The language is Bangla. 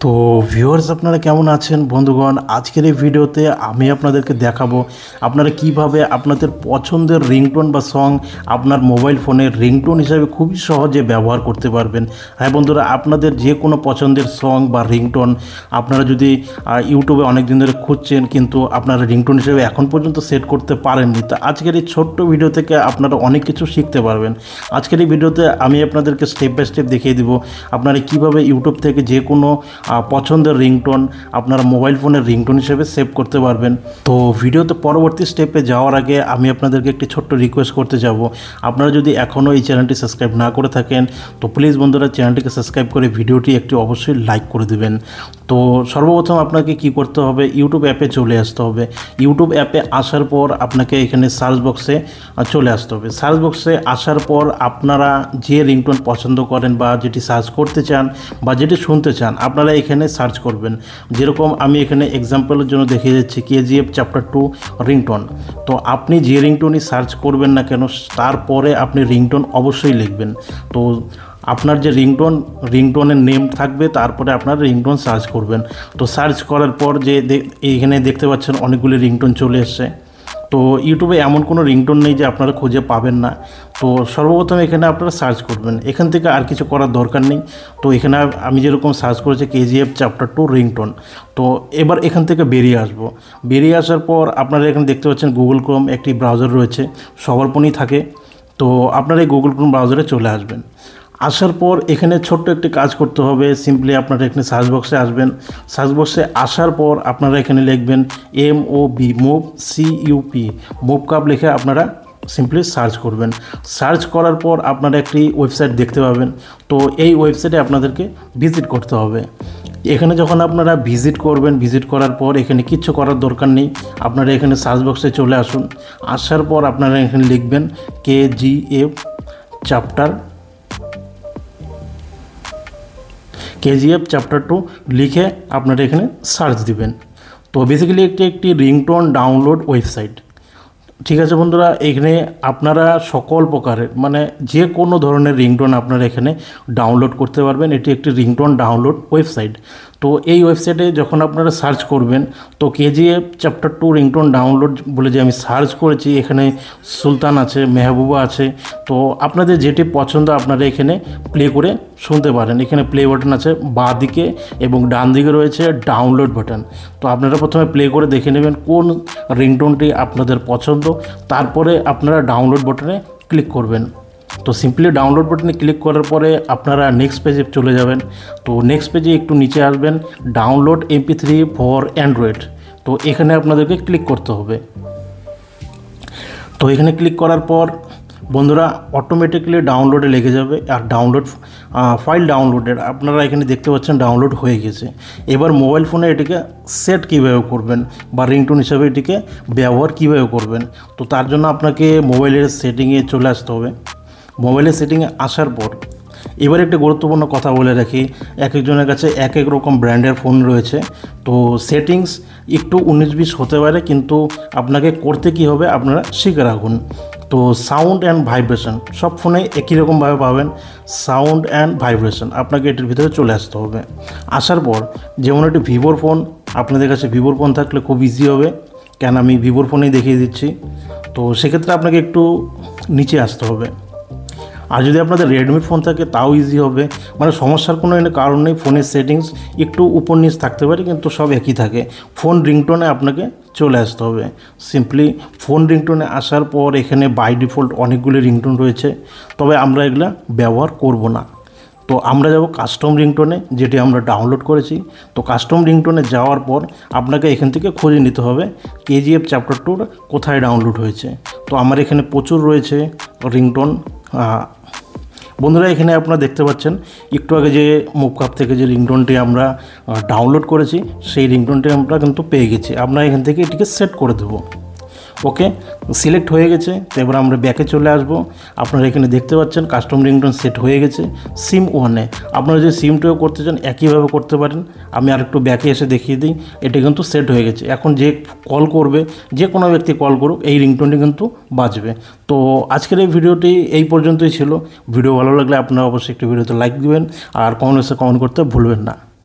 তো ভিউয়ার্স আপনারা কেমন আছেন বন্ধুগণ। আজকের এই ভিডিওতে আমি আপনাদেরকে দেখাবো আপনারা কিভাবে আপনাদের পছন্দের রিংটোন বা সং আপনার মোবাইল ফোনের রিংটোন হিসেবে খুবই সহজে ব্যবহার করতে পারবেন। হ্যাঁ বন্ধুরা, আপনাদের যে কোনো পছন্দের সং বা রিংটোন আপনারা যদি ইউটিউবে অনেক দিন ধরে খুঁজছেন কিন্তু আপনারা রিংটোন হিসেবে এখন পর্যন্ত সেট করতে পারেননি, তা আজকের এই ছোট্ট ভিডিও থেকে আপনারা অনেক কিছু শিখতে পারবেন। আজকের এই ভিডিওতে আমি আপনাদেরকে স্টেপ বাই স্টেপ দেখিয়ে দিব আপনারা কিভাবে ইউটিউব থেকে যে কোনো পছন্দের রিংটোন আপনারা মোবাইল ফোনের রিংটোন হিসেবে সেভ করতে পারবেন। তো ভিডিওতে পরবর্তী স্টেপে যাওয়ার আগে আমি আপনাদেরকে একটি ছোট্ট রিকোয়েস্ট করতে যাব, আপনারা যদি এখনও এই চ্যানেলটি সাবস্ক্রাইব না করে থাকেন তো প্লিজ বন্ধুরা চ্যানেলটিকে সাবস্ক্রাইব করে ভিডিওটি একটি অবশ্যই লাইক করে দেবেন। তো সর্বপ্রথম আপনাকে কি করতে হবে, ইউটিউব অ্যাপে চলে আসতে হবে। ইউটিউব অ্যাপে আসার পর আপনাকে এখানে সার্চ বক্সে চলে আসতে হবে। সার্চ বক্সে আসার পর আপনারা যে রিংটোন পছন্দ করেন বা যেটি সার্চ করতে চান বা যেটি শুনতে চান আপনারা এখানে সার্চ করবেন। যেরকম আমি এখানে এক্সাম্পলের জন্য দেখিয়ে যাচ্ছি কেজিএফ চ্যাপ্টার 2 রিংটোন। তো আপনি যে রিংটোনই সার্চ করবেন না কেন তারপরে আপনি রিংটোন অবশ্যই লিখবেন। তো আপনার যে রিংটোনের নেম থাকবে তারপরে আপনার রিংটোন সার্চ করবেন। তো সার্চ করার পর যে এইখানে দেখতে পাচ্ছেন অনেকগুলি রিংটোন চলে এসছে। তো ইউটিউবে এমন কোনো রিংটোন নেই যে আপনারা খুঁজে পাবেন না। তো সর্বপ্রথম এখানে আপনারা সার্চ করবেন, এখান থেকে আর কিছু করার দরকার নেই। তো এখানে আমি যেরকম সার্চ করেছি কেজিএফ চ্যাপ্টার 2 রিংটোন। তো এবার এখান থেকে বেরিয়ে আসবো। বেরিয়ে আসার পর আপনারা এখানে দেখতে পাচ্ছেন গুগল ক্রোম একটি ব্রাউজার রয়েছে, সবার ফোনেই থাকে। তো আপনারা এই গুগল ক্রোম ব্রাউজারে চলে আসবেন। আসার পর এখানে ছোট্ট একটি কাজ করতে হবে, সিম্পলি আপনারা এখানে সার্চ বক্সে আসবেন। সার্চ বক্সে আসার পর আপনারা এখানে লিখবেন MOB move CUP move cup লিখে আপনারা সিম্পলি সার্চ করবেন। সার্চ করার পর আপনারা একটি ওয়েবসাইট দেখতে পাবেন। তো এই ওয়েবসাইটে আপনাদেরকে ভিজিট করতে হবে। এখানে যখন আপনারা ভিজিট করবেন, ভিজিট করার পর এখানে কিচ্ছু করার দরকার নেই, আপনারা এখানে সার্চ বক্সে চলে আসুন। আসার পর আপনারা এখানে লিখবেন কেজিএফ চ্যাপ্টার 2 লিখে আপনারা এখানে সার্চ দিবেন। তো বেসিক্যালি একটি রিংটোন ডাউনলোড ওয়েবসাইট। ঠিক আছে বন্ধুরা, এখানে আপনারা সকল প্রকারের মানে যে কোনো ধরনের রিংটোন আপনারা এখানে ডাউনলোড করতে পারবেন। এটি একটি রিংটোন ডাউনলোড ওয়েবসাইট। তো এই ওয়েবসাইটে যখন আপনারা সার্চ করবেন তো কেজিএফ চ্যাপ্টার 2 রিংটোন ডাউনলোড বলে যে আমি সার্চ করেছি, এখানে সুলতান আছে, মেহবুবা আছে। তো আপনাদের যেটি পছন্দ আপনারা এখানে প্লে করে শুনতে পারেন। এখানে প্লে বাটন আছে বাঁ দিকে এবং ডান দিকে রয়েছে ডাউনলোড বাটন। তো আপনারা প্রথমে প্লে করে দেখে নেবেন কোন রিংটোনটি আপনাদের পছন্দ, তারপরে আপনারা ডাউনলোড বাটনে ক্লিক করবেন। তো সিম্পলি ডাউনলোড বাটনে ক্লিক করার পরে আপনারা নেক্সট পেজে চলে যাবেন। তো নেক্সট পেজে একটু নিচে আসবেন, ডাউনলোড MP3 ফর অ্যান্ড্রয়েড। তো এখানে আপনাদেরকে ক্লিক করতে হবে। তো এখানে ক্লিক করার পর বন্ধুরা অটোমেটিক্যালি ডাউনলোডে লেগে যাবে। আর ফাইল ডাউনলোডের আপনারা এখানে দেখতে পাচ্ছেন ডাউনলোড হয়ে গেছে। এবার মোবাইল ফোনে এটিকে সেট কীভাবে করবেন বা রিংটোন হিসাবে এটিকে ব্যবহার কীভাবে করবেন, তো তার জন্য আপনাকে মোবাইলের সেটিংয়ে চলে আসতে হবে। মোবাইলের সেটিংয়ে আসার পর এবার একটা গুরুত্বপূর্ণ কথা বলে রাখি, এক একজনের কাছে এক এক রকম ব্র্যান্ডের ফোন রয়েছে। তো সেটিংস একটু 19-20 হতে পারে, কিন্তু আপনাকে করতে কী হবে আপনারা শিখে রাখুন। তো সাউন্ড অ্যান্ড ভাইব্রেশন সব ফোনে একই রকমভাবে পাবেন। সাউন্ড অ্যান্ড ভাইব্রেশন আপনাকে এটির ভিতরে চলে আসতে হবে। আসার পর যেমন একটি ভিভোর ফোন, আপনাদের কাছে ভিভোর ফোন থাকলে খুব ইজি হবে, কেন আমি ভিভোর ফোনেই দেখিয়ে দিচ্ছি। তো সেক্ষেত্রে আপনাকে একটু নিচে আসতে হবে। আর যদি আপনাদের রেডমি ফোন থাকে তাও ইজি হবে, মানে সমস্যার কোনো কারণ নেই। ফোনের সেটিংস একটু উপর নিচ থাকতে পারে কিন্তু সব একই থাকে। ফোন রিংটোনে আপনাকে চলে আসতে হবে। সিম্পলি ফোন রিংটোনে আসার পর এখানে বাই ডিফল্ট অনেকগুলি রিংটোন রয়েছে, তবে আমরা এগুলা ব্যবহার করব না। তো আমরা যাব কাস্টম রিংটোনে, যেটি আমরা ডাউনলোড করেছি। তো কাস্টম রিংটোনে যাওয়ার পর আপনাকে এখান থেকে খুঁজে নিতে হবে কেজিএফ চ্যাপ্টার 2 কোথায় ডাউনলোড হয়েছে। তো আমার এখানে প্রচুর রয়েছে রিংটোন। বন্ধুরা এখানে আপনারা দেখতে পাচ্ছেন একটু আগে যে মুভ কাপ থেকে যে রিংটোনটি আমরা ডাউনলোড করেছি সেই রিংটোনটি আমরা কিন্তু পেয়ে গেছি। আমরা এখান থেকে এটিকে সেট করে দেবো। ওকে, সিলেক্ট হয়ে গেছে। তো এবার আমরা ব্যাকে চলে আসব। আপনারা এখানে দেখতে পাচ্ছেন কাস্টম রিংটোন সেট হয়ে গেছে সিম 1-এ। আপনারা যদি সিম 2-এ করতে চান একইভাবে করতে পারেন। আমি আরেকটু ব্যাকে এসে দেখিয়ে দিই, এটা কিন্তু সেট হয়ে গেছে। এখন যে কল করবে, যে কোনো ব্যক্তি কল করুক, এই রিংটোনটি কিন্তু বাজবে। তো আজকের এই ভিডিওটি এই পর্যন্তই ছিল। ভিডিও ভালো লাগলে আপনারা অবশ্যই একটি ভিডিওতে লাইক দিবেন আর কমেন্ট করতে ভুলবেন না।